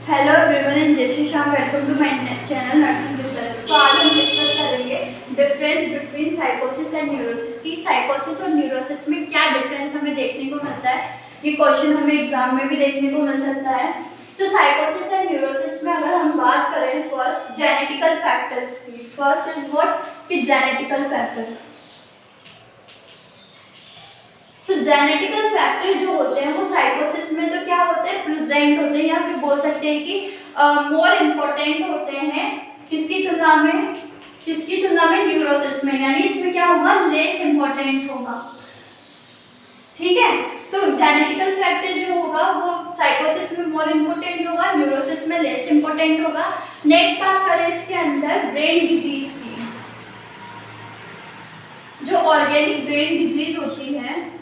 Hello everyone and जय Shri Shyam. Welcome to my channel nursing research. तो आज हम डिस्कस करेंगे डिफरेंस बिटवीन साइकोसिस एंड न्यूरोसिस की साइकोसिस और न्यूरोसिस में क्या डिफरेंस हमें देखने को मिलता है। ये क्वेश्चन हमें एग्जाम में भी देखने को मिल सकता है। तो साइकोसिस एंड न्यूरोसिस में अगर हम बात करें फर्स्ट जेनेटिकल फैक्टर्स की, फर्स्ट इज व्हाट कि जेनेटिकल फैक्टर। तो जेनेटिकल फैक्टर जो होते हैं वो साइकोसिस में तो क्या होते हैं, प्रेजेंट होते हैं, या फिर बोल सकते हैं कि मोर इम्पोर्टेंट होते हैं किसकी तुलना में न्यूरोसिस में, यानी इसमें क्या होगा, लेस इम्पोर्टेंट होगा। ठीक है, तो जेनेटिकल फैक्टर जो होगा वो साइकोसिस में मोर इम्पोर्टेंट होगा, न्यूरोसिस में लेस इम्पोर्टेंट होगा। नेक्स्ट बात करें इसके अंदर ब्रेन डिजीज की। जो ऑर्गेनिक ब्रेन डिजीज होती है,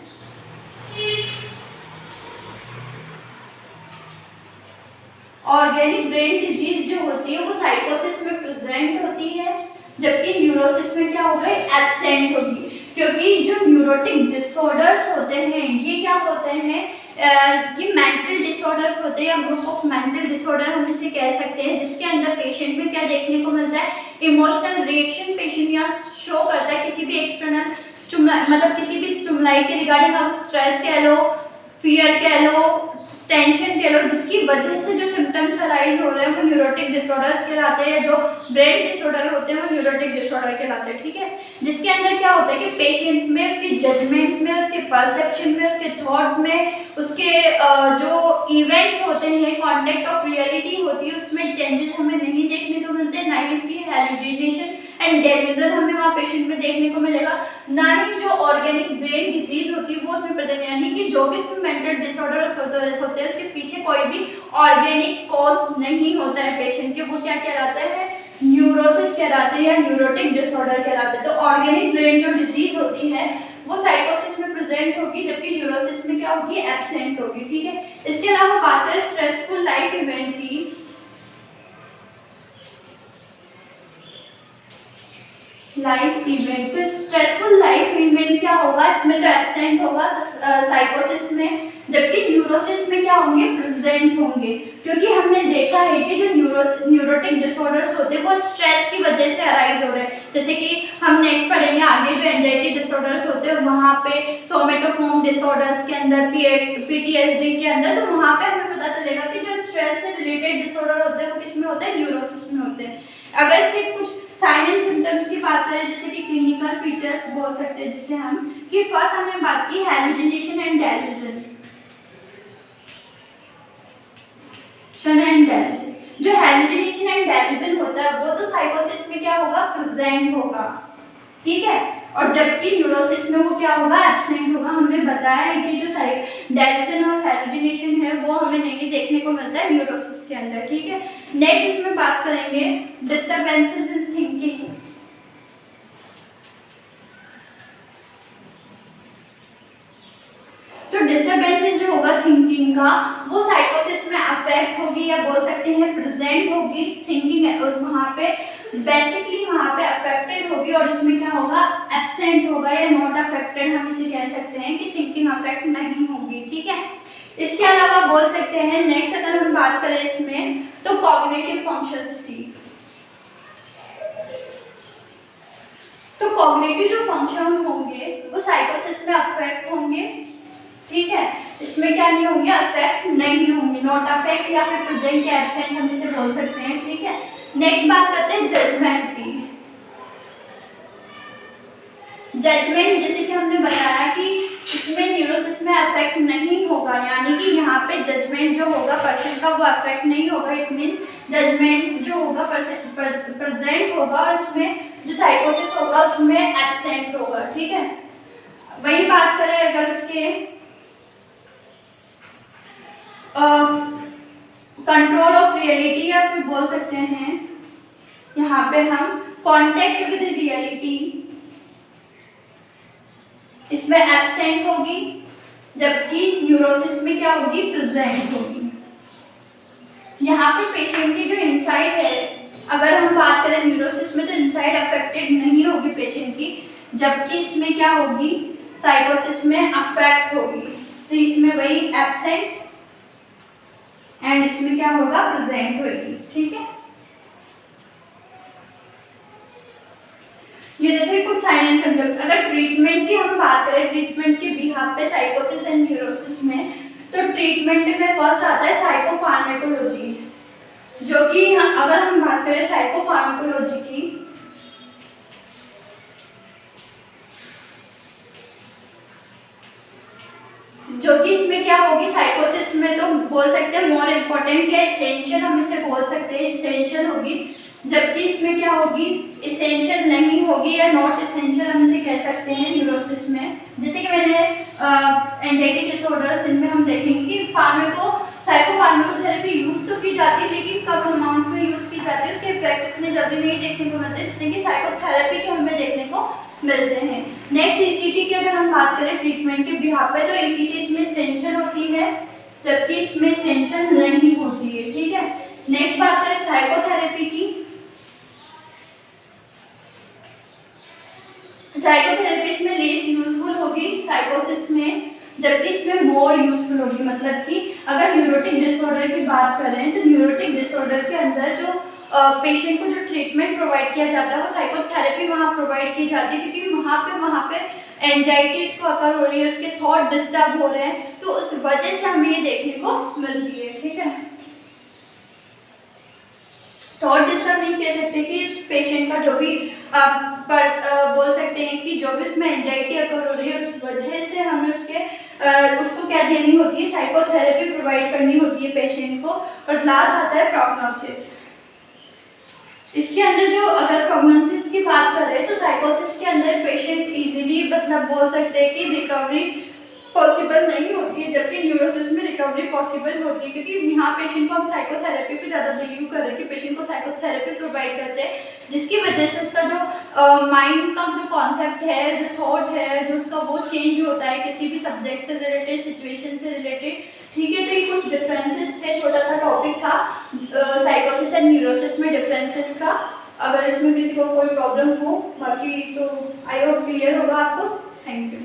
ऑर्गेनिक ब्रेन डिजीज जो होती है वो साइकोसिस में प्रेजेंट होती है, जबकि न्यूरोसिस में क्या होगा, एब्सेंट होगी। क्योंकि जो न्यूरोटिक डिसऑर्डर्स होते हैं ये क्या होते हैं, ये मेंटल डिसऑर्डर्स होते हैं या ग्रुप ऑफ मेंटल डिसऑर्डर हम इसे कह सकते हैं, जिसके अंदर पेशेंट में क्या देखने को मिलता है, इमोशनल रिएक्शन पेशेंट या शो करता है किसी भी एक्सटर्नल मतलब किसी भी स्टिमुलाई के रिगार्डिंग, आप स्ट्रेस कह लो, फियर कह लो, टेंशन कह लो, जिसकी वजह से जो सिम्टम्स अराइज हो रहे हैं वो न्यूरोटिक डिसऑर्डर्स कहलाते हैं। जो ब्रेन डिसऑर्डर होते हैं वो न्यूरोटिक डिसऑर्डर कहलाते हैं। ठीक है, जिसके अंदर क्या होता है कि पेशेंट में उसकी जजमेंट में, उसके परसेप्शन में, उसके थॉट में, उसके जो इवेंट्स होते हैं, कॉन्टेक्ट ऑफ रियलिटी होती है, उसमें चेंजेस हमें नहीं देखने को मिलते, ना ही इसकी हेलुसिनेशन एंड डेल्यूजन हमें वहाँ पेशेंट में देखने को मिलेगा, ना ही जो ऑर्गेनिक ब्रेन डिजीज होती है वो उसमें प्रेजेंट, यानी कि जो भी इसमें मेंटल डिसऑर्डर होते हैं उसके पीछे कोई भी ऑर्गेनिक कॉज नहीं होता है पेशेंट के, वो क्या कहलाते हैं, न्यूरोसिस कहलाते हैं या न्यूरोटिक डिसऑर्डर कहलाते हैं। तो ऑर्गेनिक ब्रेन जो डिजीज होती है वो साइकोसिस में प्रेजेंट होगी, जबकि न्यूरोसिस में क्या होगी, एब्सेंट होगी। ठीक है, इसके अलावा बात करें स्ट्रेसफुल लाइफ इवेंट की, लाइफ इवेंट। तो स्ट्रेसफुल लाइफ इवेंट क्या होगा, इसमें तो एब्सेंट होगा साइकोसिस में, जबकि न्यूरोसिस में क्या होंगे, प्रेजेंट होंगे। क्योंकि हमने देखा है कि जो न्यूरोटिक डिसऑर्डर्स होते हैं वो स्ट्रेस की वजह से अराइज हो रहे हैं। जैसे कि हम नेक्स्ट पढ़ेंगे आगे जो एंजाइटी डिसऑर्डर्स होते हैं वहाँ पे, सोमेटोफोर्म डिसऑर्डर्स के अंदर, पीटीएसडी के अंदर, तो वहाँ पे हमें पता चलेगा कि जो स्ट्रेस से रिलेटेड डिसऑर्डर होते हैं वो किस में होते हैं, न्यूरोसिस में होते हैं। अगर इसके कुछ साइन एंड सिम्टम्स की बात करें, जैसे कि क्लिनिकल फीचर्स बोल सकते हैं जिसे हम, कि फर्स्ट हमने बात की हेलुसिनेशन एंड डेल्यूजन। जो हेलुसिनेशन एंड डेल्यूजन होता है वो तो साइकोसिस में क्या होगा, प्रेजेंट होगा। ठीक है, और जबकि न्यूरोसिस में वो क्या होगा, एब्सेंट होगा। हमने बताया है कि जो डेल्यूजन और हेलुसिनेशन है वो हमें नहीं देखने को मिलता है न्यूरोसिस के अंदर। ठीक है, नेक्स्ट इसमें बात करेंगे डिस्टर्बेंसेस इन थिंकिंग। तो डिस्टर्बेंसेस जो होगा थिंकिंग का वो साइकोसिस में अफेक्ट होगी, या बोल सकते हैं प्रेजेंट होगी। थिंकिंग और वहाँ पे बेसिकली वहाँ पे अफेक्टेड होगी, और इसमें क्या होगा, एब्सेंट होगा या नॉट अफेक्टेड, हम इसे कह सकते हैं कि थिंकिंग अफेक्ट नहीं होगी। ठीक है, इसके अलावा बोल सकते हैं नेक्स्ट अगर हम बात करें इसमें तो कॉग्निटिव फंक्शंस की। तो कॉग्निटिव जो फंक्शन होंगे वो साइकोसिस में अफेक्ट होंगे। ठीक है, इसमें क्या नहीं होंगे, अफेक्ट नहीं होंगे, नॉट अफेक्ट या फिर प्रेजेंट या एब्सेंट हम इसे बोल सकते हैं। ठीक है, नेक्स्ट बात करते हैं जजमेंट की। जजमेंट जैसे कि हमने बताया कि इसमें न्यूरोसिस में अफेक्ट नहीं होगा, यानी कि यहाँ पे जजमेंट जो होगा पर्सन का वो अफेक्ट नहीं होगा। इट मीन्स जजमेंट जो होगा प्रेजेंट होगा, और इसमें जो साइकोसिस होगा उसमें एब्सेंट होगा। ठीक है, वही बात करें अगर उसके कंट्रोल ऑफ रियलिटी, या फिर बोल सकते हैं यहाँ पे हम कॉन्टेक्ट विद रियलिटी, इसमें एब्सेंट होगी, जबकि न्यूरोसिस में क्या होगी, प्रेजेंट होगी। यहाँ पे पेशेंट की जो इनसाइड है, अगर हम बात करें न्यूरोसिस में तो इनसाइड अफेक्टेड नहीं होगी पेशेंट की, जबकि इसमें क्या होगी, साइकोसिस में अफेक्ट होगी। तो इसमें वही एब्सेंट एंड इसमें क्या होगा, प्रेजेंट होगी। ठीक है, ये देखिए कुछ साइन एंड सिम्टम्स। अगर ट्रीटमेंट की हम बात करें, ट्रीटमेंट के बिहाफ पे साइकोसिस एंड न्यूरोसिस में, तो ट्रीटमेंट में फर्स्ट आता है साइकोफार्माकोलॉजी, जो कि अगर हम बात करें साइकोफार्माकोलॉजी की, जो कि इसमें क्या होगी, साइकोसिस में तो बोल सकते हैं मोर इम्पोर्टेंट या एसेंशियल हम इसे बोल सकते हैं, एसेंशियल होगी, जबकि इसमें क्या होगी, एसेंशियल नहीं होगी या नॉट एसेंशियल हम इसे कह सकते हैं न्यूरोसिस में। जैसे कि मैंने एंजाइटी डिसऑर्डर्स, इनमें हम देखेंगे कि साइकोफार्माकोथेरेपी यूज तो की जाती है, लेकिन कम अमाउंट में यूज की जाती है, उसके इफेक्ट इतने जल्दी नहीं देखने को मिलते जितने कि साइकोथेरेपी के हमें देखने को मिलते हैं। नेक्स्ट ईसीटी की अगर हम बात करें ट्रीटमेंट के बिहाफ पे, तो ईसीटी इसमें एसेंशियल होती है, जबकि इसमें एसेंशियल नहीं होती है। ठीक है, नेक्स्ट बात करें साइकोथेरेपी की, साइकोथेरेपी इसमें लेस यूजफुल होगी साइकोसिस में, जबकि इसमें मोर यूजफुल होगी। मतलब कि अगर न्यूरोटिक डिसऑर्डर की बात करें, तो न्यूरोटिक डिसऑर्डर के अंदर जो पेशेंट को जो ट्रीटमेंट प्रोवाइड किया जाता है वो साइकोथेरेपी वहाँ प्रोवाइड की जाती है, क्योंकि वहाँ पे एंजाइटी इसको अकर हो रही है, उसके थॉट डिस्टर्ब हो रहे हैं, तो उस वजह से हमें ये देखने को मिलती है। ठीक है, थॉट डिस्टर्ब नहीं कह सकते कि इस पेशेंट का जो भी बोल सकते हैं कि जो भी उसमें एंजाइटी अकर हो रही है, उस वजह से हमें उसको क्या देनी होती है, साइकोथेरेपी प्रोवाइड करनी होती है पेशेंट को। और लास्ट आता है प्रोग्नोसिस। इसके अंदर जो अगर प्रोग्नोसिस की बात करें, तो साइकोसिस के अंदर पेशेंट इजीली मतलब बोल सकते हैं कि रिकवरी पॉसिबल नहीं होती है, जबकि न्यूरोसिस में रिकवरी पॉसिबल होती है, क्योंकि यहाँ पेशेंट को हम साइकोथेरेपी पे ज़्यादा बिलीव कर रहे हैं कि पेशेंट को साइकोथेरेपी प्रोवाइड करते हैं, जिसकी वजह से उसका जो माइंड का जो कॉन्सेप्ट है, जो थॉट है, जो उसका वो चेंज होता है किसी भी सब्जेक्ट से रिलेटेड, सिचुएशन से रिलेटेड। ठीक है, तो ये कुछ डिफरेंसेस थे, छोटा सा टॉपिक था साइकोसिस एंड न्यूरोसिस में डिफरेंसेस का। अगर इसमें किसी को कोई प्रॉब्लम हो, बाकी तो आई होप क्लियर होगा आपको। Thank you.